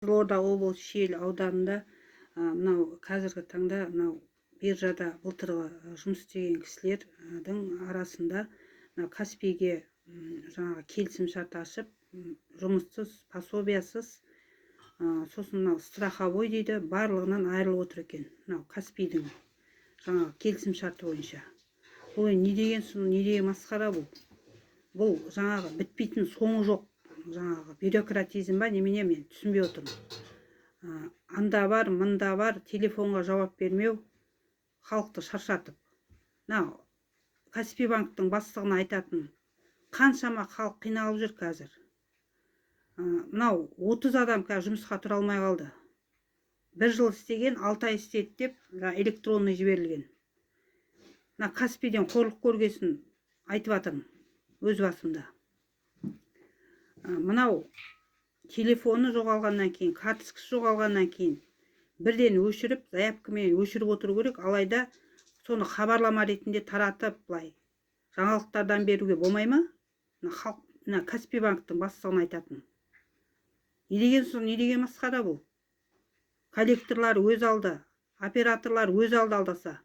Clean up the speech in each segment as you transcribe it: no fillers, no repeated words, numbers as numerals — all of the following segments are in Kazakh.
Қызылорда облысы Шиелі ауданында мынау қазіргі таңда мынау биржада былтырғы жұмыс істеген кісілердің арасында Каспийге жаңағы келісімшарт ашып, жұмыссыз, пособиясыз, сосын мынау страховой дейді, барлығынан айырылып отыр екен. Мынау Каспийдің жаңағы келісімшарты бойынша. Бұл не деген сұм, не деген масқара бұл? Бұл жаңағы бітпейтін соңы жоқ. Жаңағы бюрократизм ба немене, мен түсінбей отырмын. Анда бар, мында бар, телефонға жауап бермеу халықты шаршатып. Мынау Каспий банктың бастығына айтатын, қаншама халық қиналып жүр қазір. Мынау 30 адам қазір жұмысқа тұра алмай қалды. 1 жыл істеген, 6 ай істеді деп электронный жіберілген. Мына Каспийден қорлық көргесін айтып жатырмын өз басымда. Мынау телефоны жоғалғаннан кейін, карточкасы жоғалғаннан кейін бірден өшіріп, заявкамен өшіріп отыру керек, алайда соны хабарлама ретінде таратып, былай жаңалықтардан беруге болмай ма? Мына Каспий банктың бастығына айтатын. Не деген соң, не деген масқара бұл? Коллекторлар өз алды, операторлар өз алды алдаса.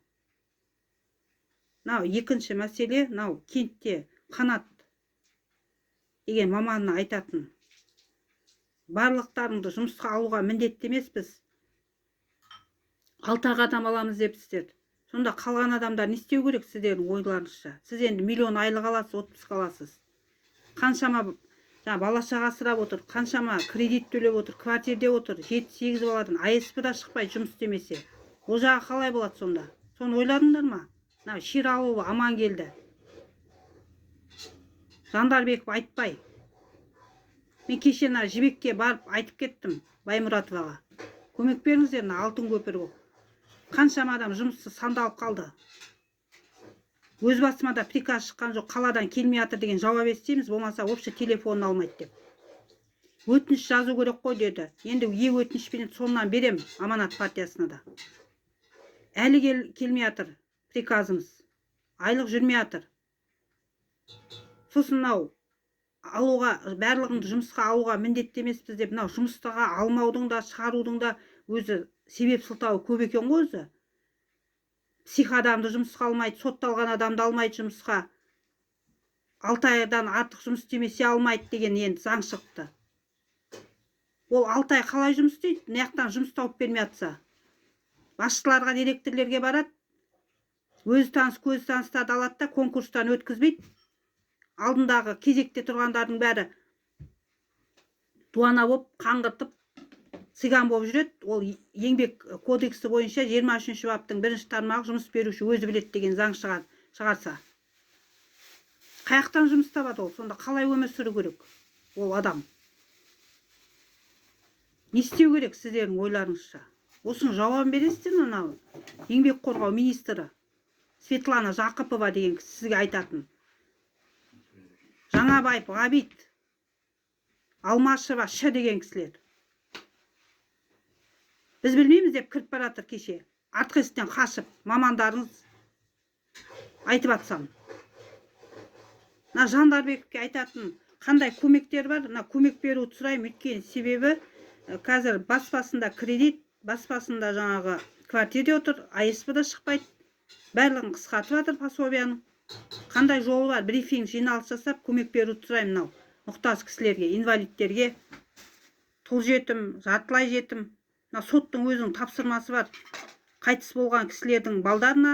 Мынау екінші мәселе, мынау кентте Қанат деген маманына айтатын. Барлықтарыңды жұмысқа алуға міндетті емеспіз. 6 адам аламыз депсіздер. Сонда қалған адамдар не істеу керек сіздердің ойларыңызша? Сіз енді миллион айлық аласыз, отпуск аласыз. Қаншама бала шаға асырап отыр, қаншама кредит төлеп отыр, квартирде отыр, 7-8 баладан АСП-да шықпай жұмыс істемесе. Ол жағы қалай болады сонда? Соны ойладыңдар ма? Ширалуы аман келді. Жандарбеков айтпай. Мен кеше Жібекке барып айтып кеттім, Баймұратоваға. Көмек беріңіздер, алтын көпір болып. Қаншама адам жұмыссыз сандалып қалды. Өз басыма да приказ шыққан жоқ, қаладан келмей жатыр деген жауап естиміз, болмаса вообще телефонын алмайды деп. Өтініш жазу керек қой деді. Енді өтінішпен сонынан берем Аманат партиясына да. Әлі келмей жатыр приказымыз. Айлық жүрмей жатыр. Сосын мынау алуға, барлығыңды жұмысқа алуға міндетті емеспіз деп, мынау жұмыстаға алмаудың да, шығарудың да өзі себеп сылтауы көп екен ғой өзі. Псих адамды жұмысқа алмайды, сотталған адамды алмайды жұмысқа. 6 айдан артық жұмыс істемесе алмайды деген енді заң шықты. Ол 6 ай қалай жұмыс істейді? Мынаяқтан жұмыс тауып бермей жатса. Басшыларға, директорлерге барады. Өз таныс, көз таныстарды алады да конкурстан өткізбейді. Алдындағы кезекте тұрғандардың бәрі дуана болып, қаңғыртып, сиган болып жүреді. Ол еңбек кодексі бойынша 23-ші баптың 1-ші тармағы жұмыс беруші өзі біледі деген заң шығарса. Қаяқтан жұмыс табады ол? Сонда қалай өмір сүру керек ол адам? Не істеу керек сіздердің ойларыңызша? Осының жауабын бересіздер ме? Еңбек қорғау министрі Светлана Жақыпова деген сізге айтатын. Жаңабаев, Ғабит, Алмашева, Ш деген кісілер. Біз білмейміз деп кіріп баратыр кеше. Артқы есіктен қашып, мамандарыңыз айтып атсам. Жандарбековке айтатын қандай көмектер бар? Көмек беруді сұраймын, өйткені себебі қазір баспасында кредит, баспасында жаңағы квартирде отыр, АСП-да шықпайды. Барлығын қысқартып жатыр пособияның. Қандай жолы бар? Брифинг жиналыс жасап, көмек беруді сұраймын мұқтаж кісілерге, инвалидтерге, тұл жетім, жартылай жетім. Соттың өзінің тапсырмасы бар. Қайтыс болған кісілердің балдарына,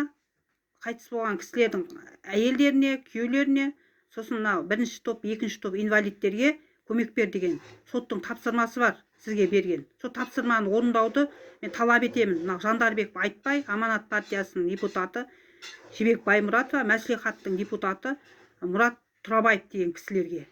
қайтыс болған кісілердің әйелдеріне, күйеулеріне, сосын 1-ші топ, 2-ші топ инвалидтерге көмек бер деген соттың тапсырмасы бар сізге берген. Сол тапсырманы орындауды мен талап етемін. Жандарбеков айтпай, Аманат партиясының депутаты Жібек Баймұратова, мәслихаттың депутаты Мұрат Тұрабаев деген кісілерге.